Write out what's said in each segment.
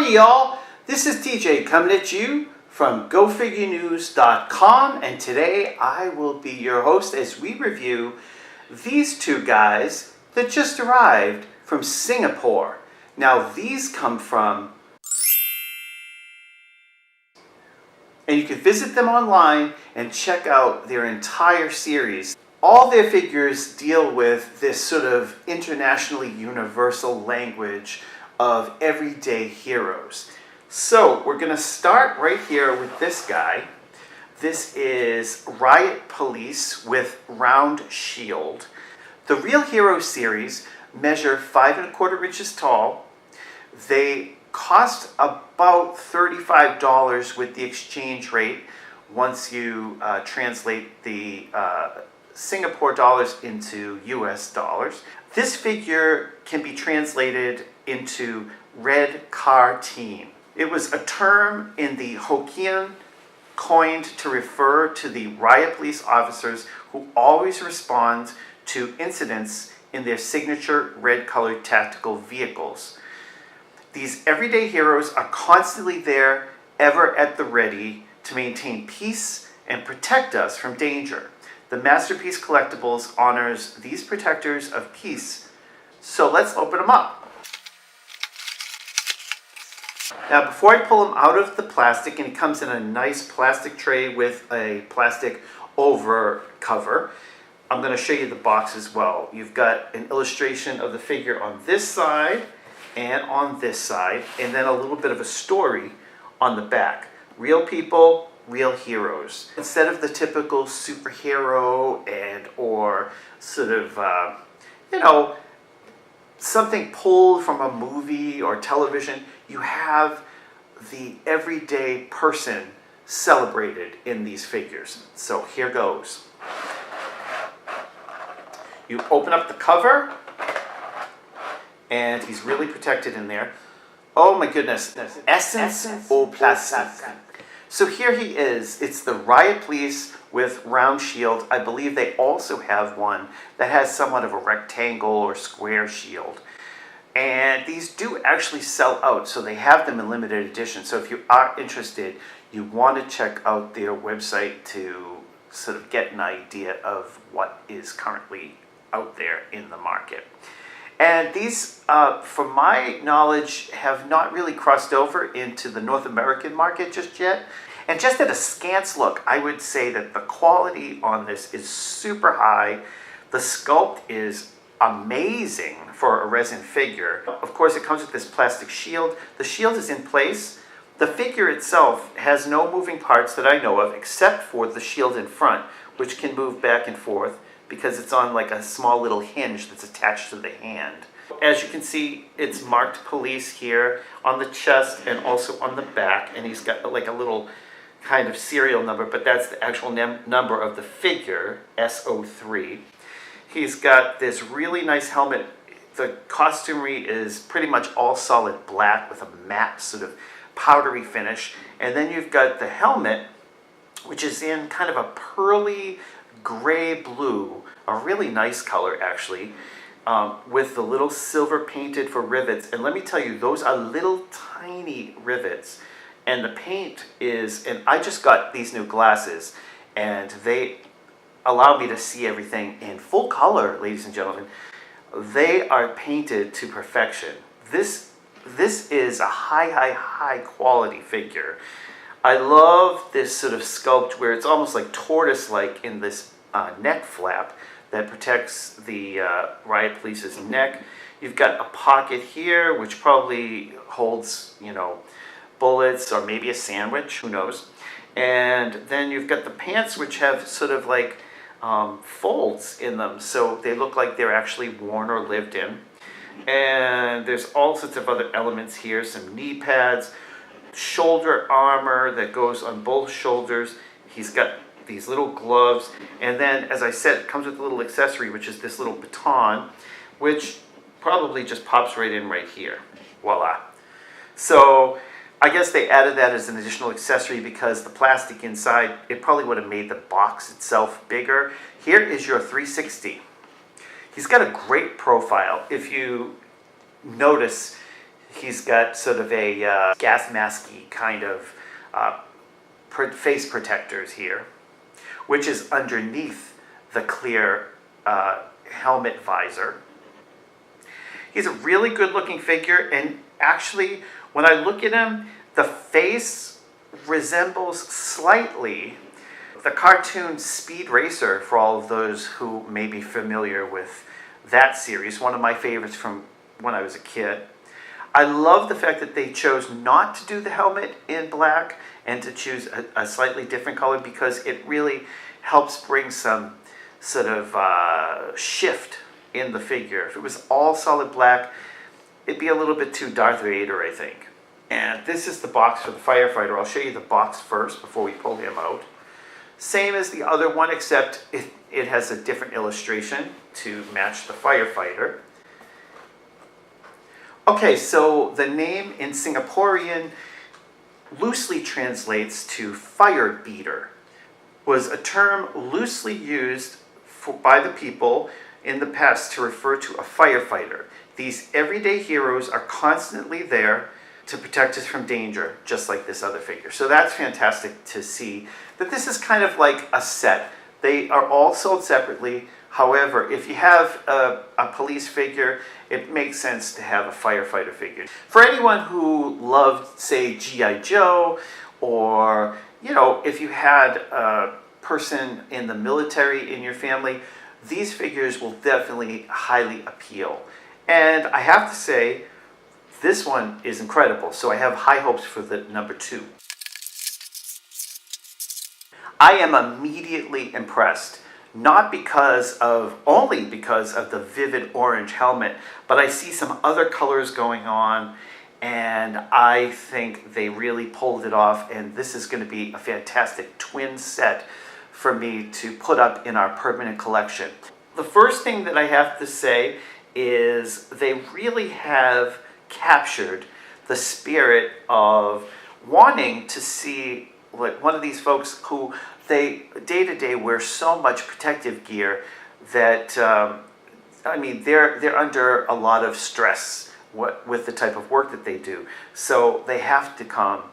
Howdy y'all, this is TJ coming at you from GoFigureNews.com, and today I will be your host as we review these two guys that just arrived from Singapore. Now these come from, and you can visit them online and check out their entire series. All their figures deal with this sort of internationally universal language of everyday heroes. So we're going to start right here with this guy. This is Riot Police with Round Shield. The Real Hero series measure 5 1/4 inches tall. They cost about $35 with the exchange rate once you translate the Singapore dollars into US dollars. This figure can be translated into Red Car Team. It was a term in the Hokkien coined to refer to the riot police officers who always respond to incidents in their signature red-colored tactical vehicles. These everyday heroes are constantly there, ever at the ready, to maintain peace and protect us from danger. The Masterpiece Collectibles honors these protectors of peace. So let's open them up. Now before I pull him out of the plastic, and he comes in a nice plastic tray with a plastic over cover, I'm going to show you the box as well. You've got an illustration of the figure on this side and on this side, and then a little bit of a story on the back. Real people, real heroes. Instead of the typical superhero or sort of, something pulled from a movie or television, you have the everyday person celebrated in these figures. So here goes. You open up the cover, and he's really protected in there. Oh my goodness, essence au plastique. So here he is. It's the Riot Police with Round Shield. I believe they also have one that has somewhat of a rectangle or square shield. And these do actually sell out, so they have them in limited edition. So if you are interested, you want to check out their website to sort of get an idea of what is currently out there in the market. And these, from my knowledge, have not really crossed over into the North American market just yet. And just at a scant look, I would say that the quality on this is super high. The sculpt is amazing for a resin figure. Of course, it comes with this plastic shield. The shield is in place. The figure itself has no moving parts that I know of, except for the shield in front, which can move back and forth because it's on like a small little hinge that's attached to the hand. As you can see, it's marked police here on the chest and also on the back, and he's got like a little kind of serial number, but that's the actual number of the figure, SO3. He's got this really nice helmet. The costumery is pretty much all solid black with a matte sort of powdery finish. And then you've got the helmet, which is in kind of a pearly gray blue, a really nice color actually, with the little silver painted for rivets. And let me tell you, those are little tiny rivets. And the paint is, and I just got these new glasses, and they allow me to see everything in full color, ladies and gentlemen. They are painted to perfection. This is a high quality figure. I love this sort of sculpt where it's almost like tortoise-like in this neck flap that protects the Riot Police's neck. You've got a pocket here, which probably holds, bullets or maybe a sandwich, who knows. And then you've got the pants, which have sort of like folds in them, so they look like they're actually worn or lived in. And there's all sorts of other elements here, some knee pads, shoulder armor that goes on both shoulders. He's got these little gloves, and then, as I said, it comes with a little accessory, which is this little baton, which probably just pops right in right here. Voila. So I guess they added that as an additional accessory because the plastic inside, it probably would have made the box itself bigger. Here is your 360. He's got a great profile. If you notice, He's got sort of a gas masky kind of face protectors here, which is underneath the clear helmet visor. He's a really good looking figure, and actually when I look at him, the face resembles slightly the cartoon Speed Racer, for all of those who may be familiar with that series, one of my favorites from when I was a kid. I love the fact that they chose not to do the helmet in black and to choose a slightly different color, because it really helps bring some sort of shift in the figure. If it was all solid black, it'd be a little bit too Darth Vader, I think. And this is the box for the firefighter. I'll show you the box first before we pull him out. Same as the other one, except it has a different illustration to match the firefighter. Okay, so the name in Singaporean loosely translates to fire beater. Was a term loosely used by the people in the past to refer to a firefighter. These everyday heroes are constantly there to protect us from danger, just like this other figure. So that's fantastic to see that this is kind of like a set. They are all sold separately. However, if you have a police figure, it makes sense to have a firefighter figure. For anyone who loved, say, G.I. Joe, or, you know, if you had a person in the military in your family, these figures will definitely highly appeal. And I have to say, this one is incredible, so I have high hopes for the number 2. I am immediately impressed, not only because of the vivid orange helmet, but I see some other colors going on, and I think they really pulled it off, and this is going to be a fantastic twin set for me to put up in our permanent collection. The first thing that I have to say is they really have captured the spirit of wanting to see like one of these folks who they day to day wear so much protective gear that I mean they're under a lot of stress with the type of work that they do, so they have to come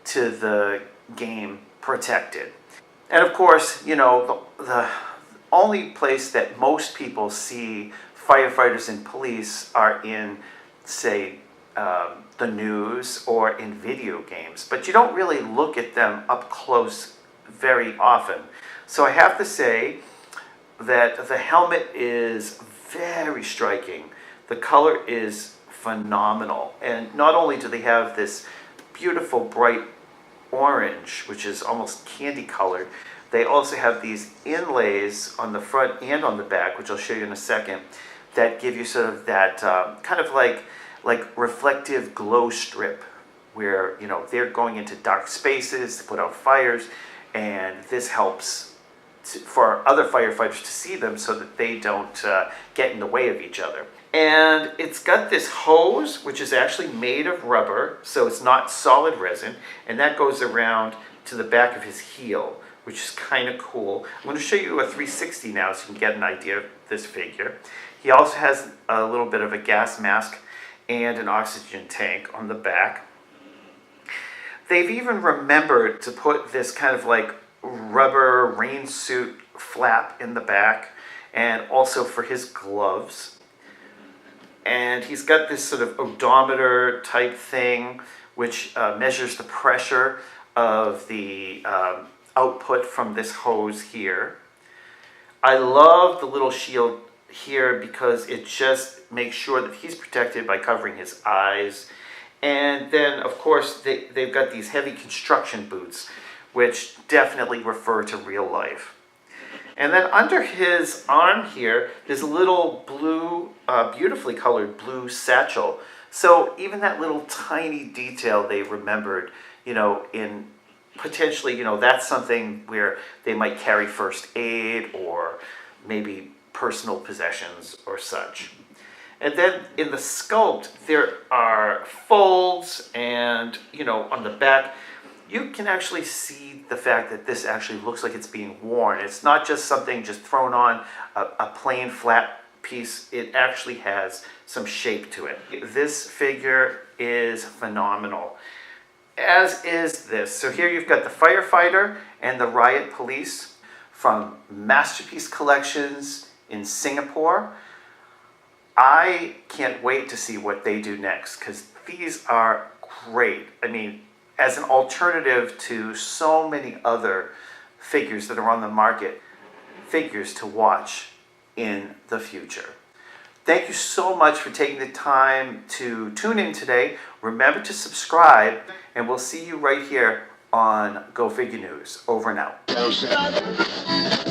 to the game protected. And of course, you know, the only place that most people see firefighters and police are in, say, the news or in video games, but you don't really look at them up close very often. So I have to say that the helmet is very striking. The color is phenomenal, and not only do they have this beautiful bright orange, which is almost candy colored, they also have these inlays on the front and on the back, which I'll show you in a second, that give you sort of that kind of like reflective glow strip, where, you know, they're going into dark spaces to put out fires, and this helps for other firefighters to see them so that they don't get in the way of each other. And it's got this hose, which is actually made of rubber, so it's not solid resin, and that goes around to the back of his heel, which is kind of cool. I'm going to show you a 360 now so you can get an idea of this figure. He also has a little bit of a gas mask and an oxygen tank on the back. They've even remembered to put this kind of like rubber rain suit flap in the back, and also for his gloves. And he's got this sort of odometer type thing which measures the pressure of the output from this hose here. I love the little shield here because it just makes sure that he's protected by covering his eyes. And then, of course, they've got these heavy construction boots, which definitely refer to real life. And then under his arm here, there's a little blue, beautifully colored blue satchel. So even that little tiny detail they remembered, you know, in potentially, you know, that's something where they might carry first aid or maybe personal possessions or such. And then in the sculpt, there are folds, and, you know, on the back, you can actually see the fact that this actually looks like it's being worn. It's not just something just thrown on a plain flat piece. It actually has some shape to it. This figure is phenomenal, as is this. So here you've got the firefighter and the Riot police from Masterpiece Collections in Singapore. I can't wait to see what they do next, because these are great. I mean, as an alternative to so many other figures that are on the market, figures to watch in the future. Thank you so much for taking the time to tune in today. Remember to subscribe, and we'll see you right here on Go Figure News. Over and out.